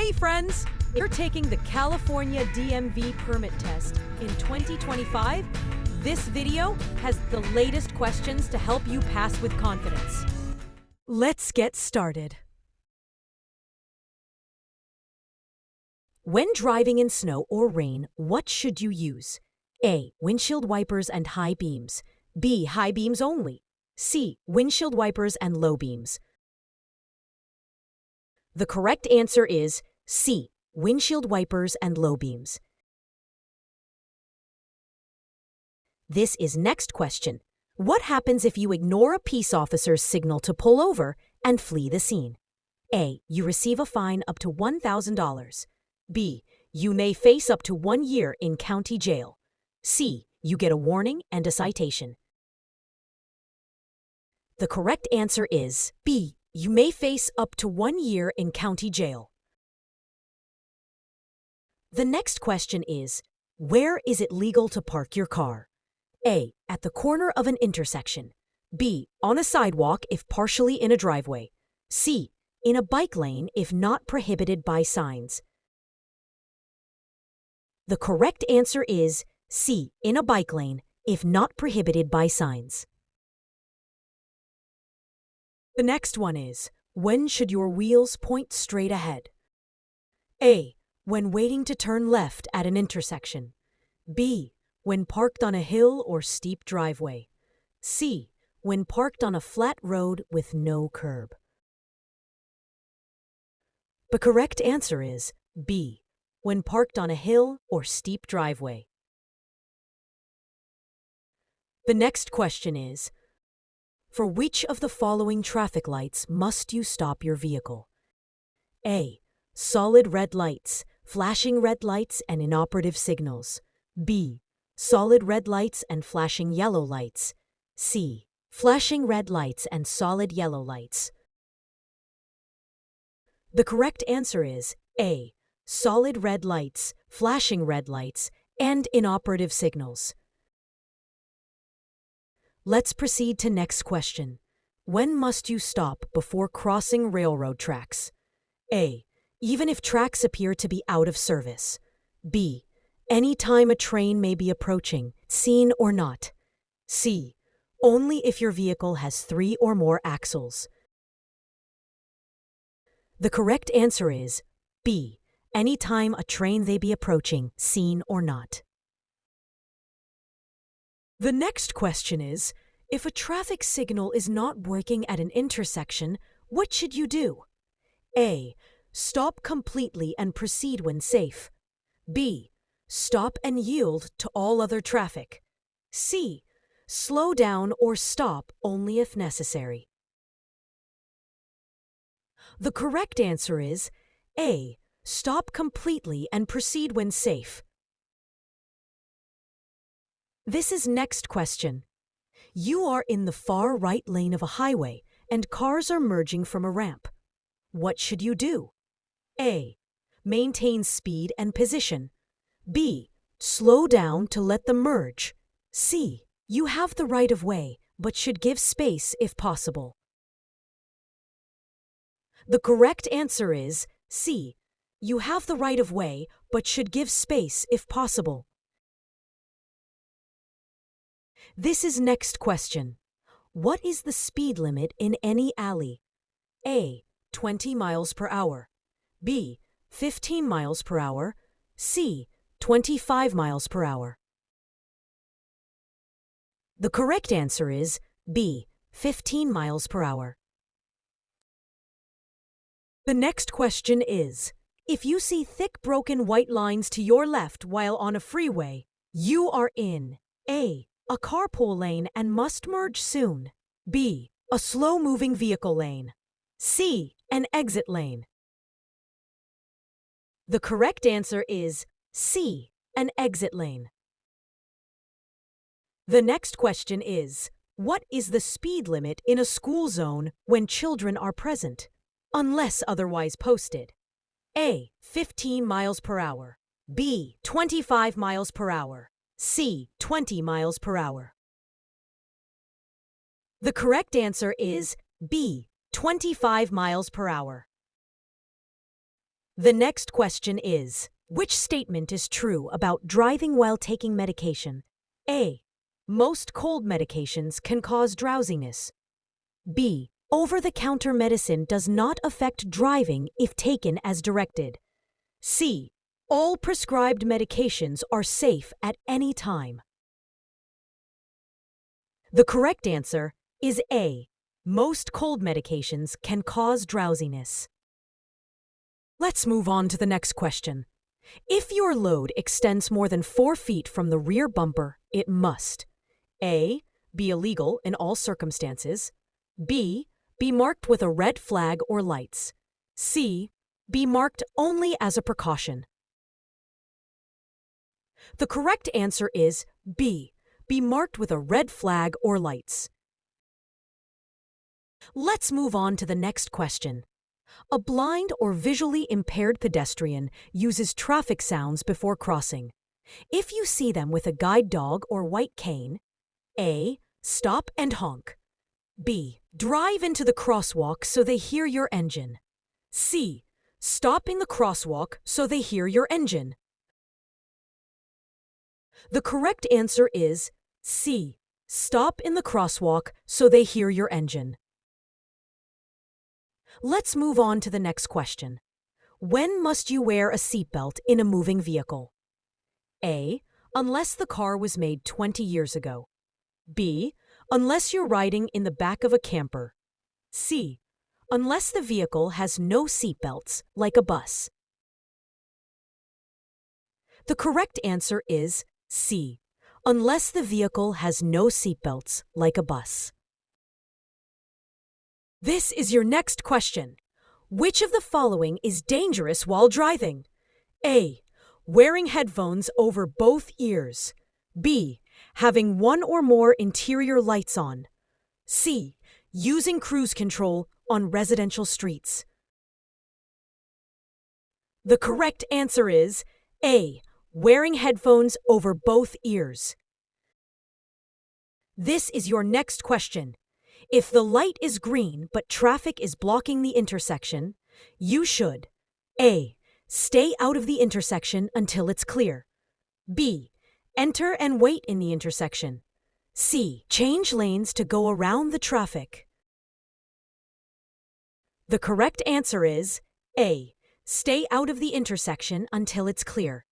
Hey friends! You're taking the California DMV permit test in 2025? This video has the latest questions to help you pass with confidence. Let's get started. When driving in snow or rain, what should you use? A. Windshield wipers and high beams. B. High beams only. C. Windshield wipers and low beams. The correct answer is C. Windshield wipers and low beams. This is next question. What happens if you ignore a peace officer's signal to pull over and flee the scene? A. You receive a fine up to $1,000. B. You may face up to 1 year in county jail. C. You get a warning and a citation. The correct answer is B. You may face up to 1 year in county jail. The next question is, where is it legal to park your car? A. At the corner of an intersection. B. On a sidewalk if partially in a driveway. C. In a bike lane if not prohibited by signs. The correct answer is C. In a bike lane if not prohibited by signs. The next one is, when should your wheels point straight ahead? A. When waiting to turn left at an intersection. B. When parked on a hill or steep driveway. C. When parked on a flat road with no curb. The correct answer is B. When parked on a hill or steep driveway. The next question is, for which of the following traffic lights must you stop your vehicle? A. Solid red lights, flashing red lights and inoperative signals. B. Solid red lights and flashing yellow lights. C. Flashing red lights and solid yellow lights. The correct answer is A. Solid red lights, flashing red lights, and inoperative signals. Let's proceed to next question. When must you stop before crossing railroad tracks? A. Even if tracks appear to be out of service. B. Any time a train may be approaching, seen or not. C. Only if your vehicle has 3 or more axles. The correct answer is B. Any time a train may be approaching, seen or not. The next question is, if a traffic signal is not working at an intersection, what should you do? A. Stop completely and proceed when safe. B. Stop and yield to all other traffic. C. Slow down or stop only if necessary. The correct answer is A. Stop completely and proceed when safe. This is next question. You are in the far right lane of a highway and cars are merging from a ramp. What should you do? A. Maintain speed and position. B. Slow down to let them merge. C. You have the right of way, but should give space if possible. The correct answer is C. You have the right of way, but should give space if possible. This is next question. What is the speed limit in any alley? A. 20 miles per hour. B. 15 miles per hour. C. 25 miles per hour. The correct answer is B. 15 miles per hour. The next question is, if you see thick broken white lines to your left while on a freeway, you are in A. A carpool lane and must merge soon. B. A slow-moving vehicle lane. C. An exit lane. The correct answer is C. An exit lane. The next question is, what is the speed limit in a school zone when children are present, unless otherwise posted? A. 15 miles per hour. B. 25 miles per hour. C. 20 miles per hour. The correct answer is B. 25 miles per hour. The next question is, which statement is true about driving while taking medication? A. Most cold medications can cause drowsiness. B. Over-the-counter medicine does not affect driving if taken as directed. C. All prescribed medications are safe at any time. The correct answer is A. Most cold medications can cause drowsiness. Let's move on to the next question. If your load extends more than 4 feet from the rear bumper, it must A. Be illegal in all circumstances. B. Be marked with a red flag or lights. C. Be marked only as a precaution. The correct answer is B. Be marked with a red flag or lights. Let's move on to the next question. A blind or visually impaired pedestrian uses traffic sounds before crossing. If you see them with a guide dog or white cane, A. Stop and honk. B. Drive into the crosswalk so they hear your engine. C. Stop in the crosswalk so they hear your engine. The correct answer is C. Stop in the crosswalk so they hear your engine. Let's move on to the next question. When must you wear a seatbelt in a moving vehicle? A. Unless the car was made 20 years ago. B. Unless you're riding in the back of a camper. C. Unless the vehicle has no seatbelts, like a bus. The correct answer is C. Unless the vehicle has no seatbelts, like a bus. This is your next question. Which of the following is dangerous while driving? A. Wearing headphones over both ears. B. Having one or more interior lights on. C. Using cruise control on residential streets. The correct answer is A. Wearing headphones over both ears. This is your next question. If the light is green but traffic is blocking the intersection, you should A. Stay out of the intersection until it's clear. B. Enter and wait in the intersection. C. Change lanes to go around the traffic. The correct answer is A. Stay out of the intersection until it's clear.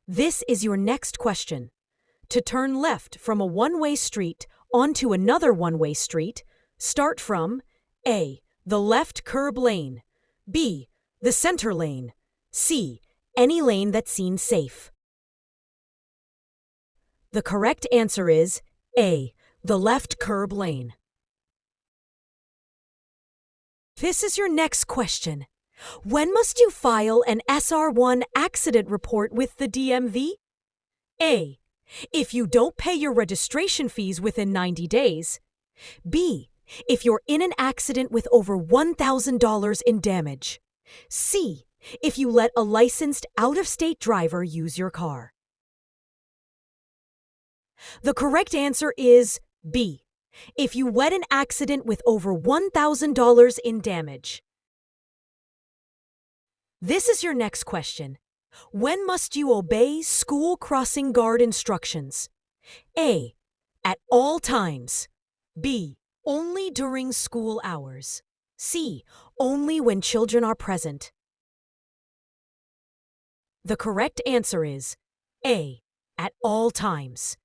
This is your next question. To turn left from a one-way street onto another one-way street, start from A. The left curb lane. B. The center lane. C. Any lane that's seen safe. The correct answer is A. The left curb lane. This is your next question. When must you file an SR1 accident report with the DMV? A. If you don't pay your registration fees within 90 days. B. If you're in an accident with over $1,000 in damage. C. If you let a licensed out-of-state driver use your car. The correct answer is B. If you wed an accident with over $1,000 in damage. This is your next question. When must you obey school crossing guard instructions? A. At all times. B. Only during school hours. C. Only when children are present. The correct answer is A. At all times.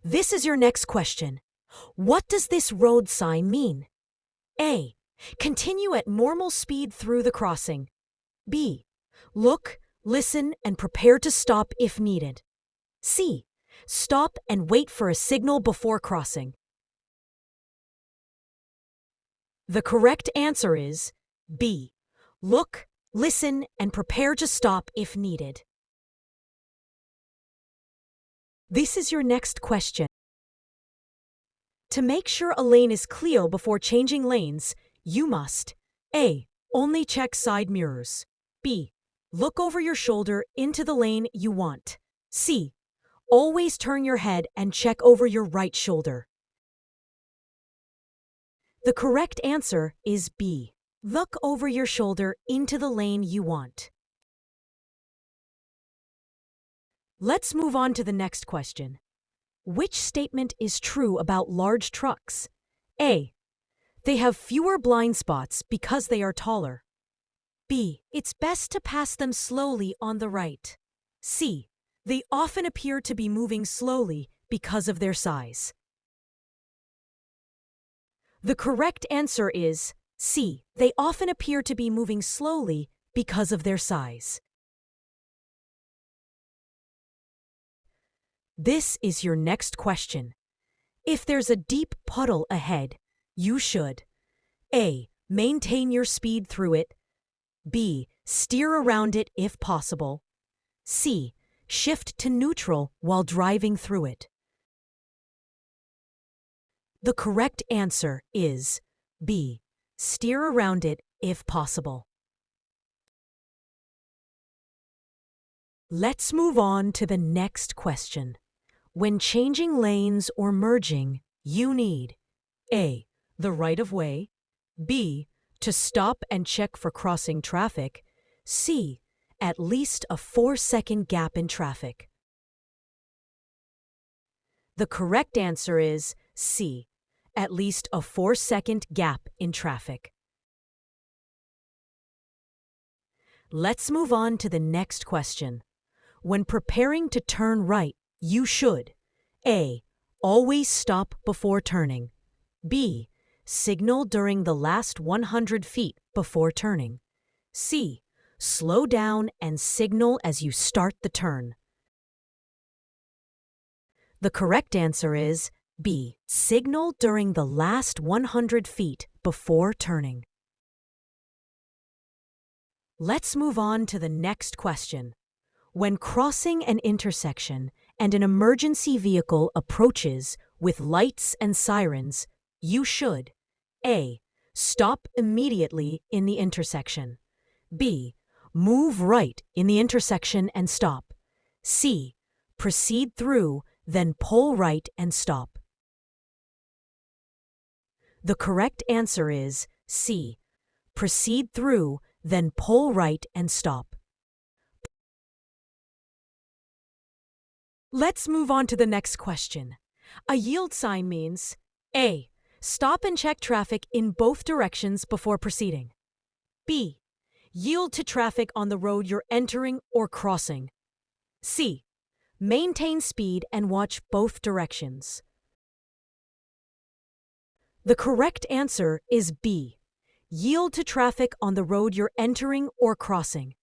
This is your next question. What does this road sign mean? A. Continue at normal speed through the crossing. B. Look, listen, and prepare to stop if needed. C. Stop and wait for a signal before crossing. The correct answer is B. Look, listen, and prepare to stop if needed. This is your next question. To make sure a lane is clear before changing lanes, you must A. Only check side mirrors. B. Look over your shoulder into the lane you want. C. Always turn your head and check over your right shoulder. The correct answer is B. Look over your shoulder into the lane you want. Let's move on to the next question. Which statement is true about large trucks? A. They have fewer blind spots because they are taller. B. It's best to pass them slowly on the right. C. They often appear to be moving slowly because of their size. The correct answer is C. They often appear to be moving slowly because of their size. This is your next question. If there's a deep puddle ahead, you should A. Maintain your speed through it. B. Steer around it if possible. C. Shift to neutral while driving through it. The correct answer is B. Steer around it if possible. Let's move on to the next question. When changing lanes or merging, you need A. The right-of-way. B. To stop and check for crossing traffic. C. At least a 4-second gap in traffic. The correct answer is C. At least a 4-second gap in traffic. Let's move on to the next question. When preparing to turn right, you should A. Always stop before turning. B. Signal during the last 100 feet before turning. C. Slow down and signal as you start the turn. The correct answer is B. Signal during the last 100 feet before turning. Let's move on to the next question. When crossing an intersection and an emergency vehicle approaches with lights and sirens, you should A. Stop immediately in the intersection. B. Move right in the intersection and stop. C. Proceed through, then pull right and stop. The correct answer is C. Proceed through, then pull right and stop. Let's move on to the next question. A yield sign means A. Stop and check traffic in both directions before proceeding. B. Yield to traffic on the road you're entering or crossing. C. Maintain speed and watch both directions. The correct answer is B. Yield to traffic on the road you're entering or crossing.